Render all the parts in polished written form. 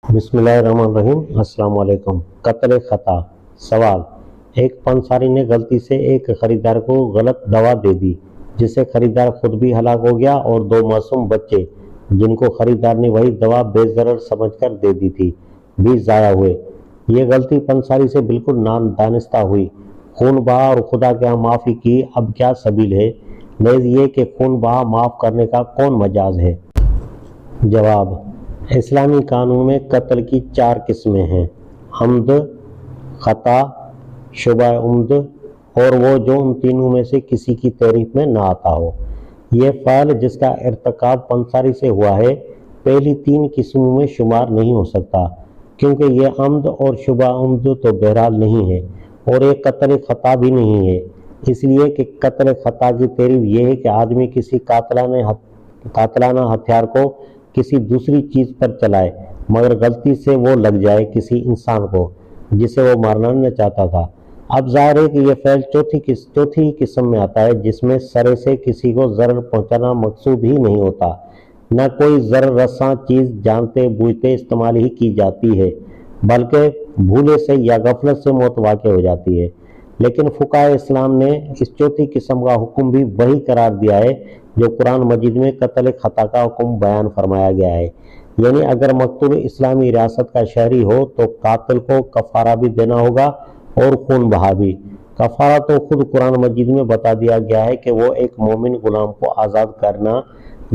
بسم اللہ الرحمن الرحیم۔ السلام علیکم۔ قتل خطا۔ سوال: ایک پنساری نے غلطی سے ایک خریدار کو غلط دوا دے دی جس سے خریدار خود بھی ہلاک ہو گیا اور دو معصوم بچے جن کو خریدار نے وہی دوا بے ضرر سمجھ کر دے دی تھی بھی ضائع ہوئے۔ یہ غلطی پنساری سے بالکل نادانستہ ہوئی، خون بہا اور خدا کے ہاں معافی کی۔ اب کیا سبیل ہے؟ نیز یہ کہ خون بہا معاف کرنے کا کون مجاز ہے؟ جواب: اسلامی قانون میں قتل کی 4 قسمیں ہیں: عمد، خطا، شبہ عمد اور وہ جو ان تینوں میں سے کسی کی تعریف میں نہ آتا ہو۔ یہ فعل جس کا ارتکاب پنساری سے ہوا ہے پہلی 3 قسموں میں شمار نہیں ہو سکتا، کیونکہ یہ عمد اور شبہ عمد تو بہرحال نہیں ہے اور یہ قتل خطا بھی نہیں ہے، اس لیے کہ قتل خطا کی تعریف یہ ہے کہ آدمی کسی قاتلانہ ہتھیار کو کسی دوسری چیز پر چلائے مگر غلطی سے وہ لگ جائے کسی انسان کو جسے وہ مارنا نہ چاہتا تھا۔ اب ظاہر ہے کہ یہ فعل چوتھی قسم میں آتا ہے جس میں سرے سے کسی کو ضرر پہنچانا مقصود ہی نہیں ہوتا، نہ کوئی ضرر رساں چیز جانتے بوجھتے استعمال ہی کی جاتی ہے بلکہ بھولے سے یا غفلت سے موت واقع ہو جاتی ہے۔ لیکن فقہائے اسلام نے اس چوتھی قسم کا حکم بھی وہی قرار دیا ہے جو قرآن مجید میں قتل خطا کا حکم بیان فرمایا گیا ہے، یعنی اگر مقتول اسلامی ریاست کا شہری ہو تو قاتل کو کفارہ بھی دینا ہوگا اور خون بہا بھی۔ کفارہ تو خود قرآن مجید میں بتا دیا گیا ہے کہ وہ ایک مومن غلام کو آزاد کرنا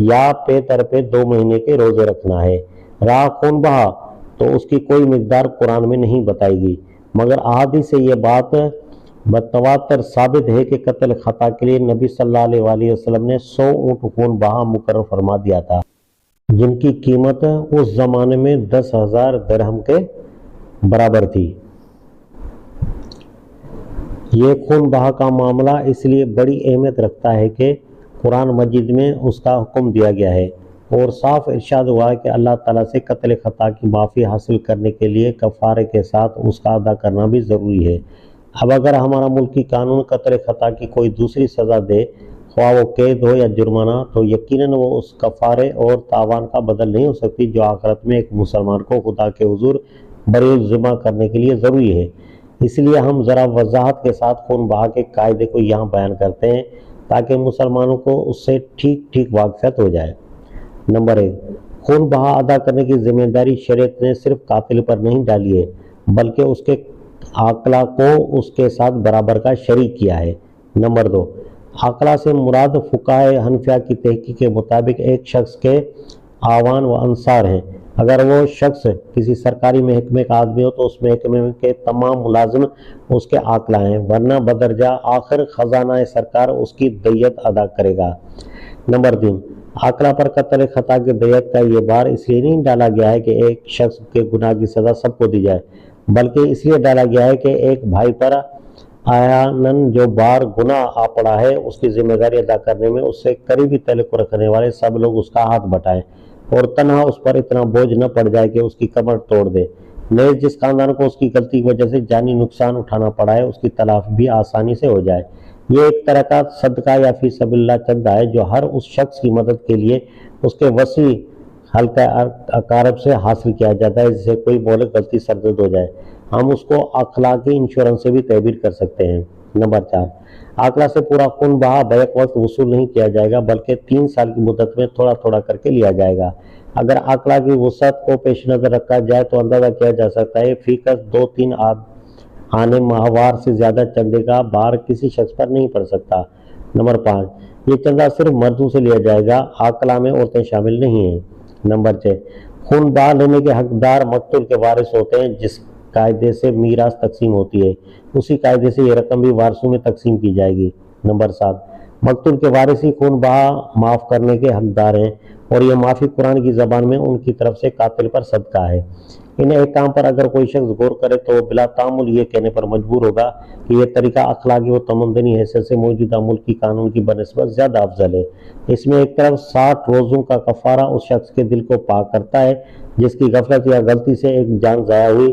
یا پے در پہ 2 مہینے کے روزے رکھنا ہے۔ رہا خون بہا تو اس کی کوئی مقدار قرآن میں نہیں بتائی گئی، مگر احادیث سے یہ بات بتواتر ثابت ہے کہ قتل خطا کے لیے نبی صلی اللہ علیہ وآلہ وسلم نے 100 اونٹ خون بہا مقرر فرما دیا تھا، جن کی قیمت اس زمانے میں 10,000 درہم کے برابر تھی۔ یہ خون بہا کا معاملہ اس لیے بڑی اہمیت رکھتا ہے کہ قرآن مجید میں اس کا حکم دیا گیا ہے اور صاف ارشاد ہوا ہے کہ اللہ تعالیٰ سے قتل خطا کی معافی حاصل کرنے کے لیے کفارے کے ساتھ اس کا ادا کرنا بھی ضروری ہے۔ اب اگر ہمارا ملکی قانون قتل خطا کی کوئی دوسری سزا دے، خواہ وہ قید ہو یا جرمانہ، تو یقیناً وہ اس کفارے اور تاوان کا بدل نہیں ہو سکتی جو آخرت میں ایک مسلمان کو خدا کے حضور بری الذمہ کرنے کے لیے ضروری ہے۔ اس لیے ہم ذرا وضاحت کے ساتھ خون بہا کے قاعدے کو یہاں بیان کرتے ہیں تاکہ مسلمانوں کو اس سے ٹھیک واقفیت ہو جائے۔ نمبر 1، خون بہا ادا کرنے کی ذمہ داری شریعت نے صرف قاتل پر نہیں ڈالی ہے بلکہ اس کے عاقلہ کو اس کے ساتھ برابر کا شریک کیا ہے۔ نمبر 2، عاقلہ سے مراد فقہائے حنفیہ کی تحقیق کے مطابق ایک شخص کے اعوان و انصار ہیں۔ اگر وہ شخص کسی سرکاری محکمے کا آدمی ہو تو اس محکمے کے تمام ملازم اس کے عاقلہ ہیں، ورنہ بدرجہ آخر خزانہ سرکار اس کی دیت ادا کرے گا۔ نمبر 3، عاقلہ پر قتل خطا کی دیت کا یہ بار اس لیے نہیں ڈالا گیا ہے کہ ایک شخص کے گناہ کی سزا سب کو دی جائے، بلکہ اس لیے ڈالا گیا ہے کہ ایک بھائی پر احیاناً جو بار گناہ آ پڑا ہے اس کی ذمہ داری ادا کرنے میں اس سے قریبی تعلق رکھنے والے سب لوگ اس کا ہاتھ بٹائیں اور تنہا اس پر اتنا بوجھ نہ پڑ جائے کہ اس کی کمر توڑ دے۔ نیز جس خاندان کو اس کی غلطی کی وجہ سے جانی نقصان اٹھانا پڑا ہے اس کی تلافی بھی آسانی سے ہو جائے۔ یہ ایک طرح کا صدقہ یا فی سبیل اللہ چندہ ہے جو ہر اس شخص کی مدد کے لیے اس کے وسیع حلقہ اقارب سے حاصل کیا جاتا ہے جسے کوئی مولک غلطی سرزد ہو جائے۔ ہم اس کو اخلاقی انشورنس سے بھی تعبیر کر سکتے ہیں۔ نمبر 4، عاقلہ سے پورا خون بہا بیک وقت وصول نہیں کیا جائے گا بلکہ 3 سال کی مدت میں تھوڑا تھوڑا کر کے لیا جائے گا۔ اگر عاقلہ کی وسعت کو پیش نظر رکھا جائے تو اندازہ کیا جا سکتا ہے فی کس 2-3 آنے ماہوار سے زیادہ چندے کا بار کسی شخص پر نہیں پڑ سکتا۔ نمبر 5، یہ چندہ صرف مردوں سے لیا جائے گا، عاقلہ میں عورتیں شامل نہیں ہیں۔ نمبر 6، خون بہا لینے کے حقدار مقتول کے وارث ہوتے ہیں۔ جس قاعدے سے میراث تقسیم ہوتی ہے اسی قاعدے سے یہ رقم بھی وارثوں میں تقسیم کی جائے گی۔ نمبر 7، مقتول کے وارث ہی خون بہا معاف کرنے کے حقدار ہیں اور یہ معافی قرآن کی زبان میں ان کی طرف سے قاتل پر صدقہ ہے۔ ان احکام پر اگر کوئی شخص غور کرے تو وہ بلا تعامل یہ کہنے پر مجبور ہوگا کہ یہ طریقہ اخلاقی و تمدنی حیثیت سے موجودہ ملکی قانون کی بنسبت زیادہ افضل ہے۔ اس میں ایک طرف 60 روزوں کا کفارہ اس شخص کے دل کو پاک کرتا ہے جس کی غفلت یا غلطی سے ایک جان ضائع ہوئی،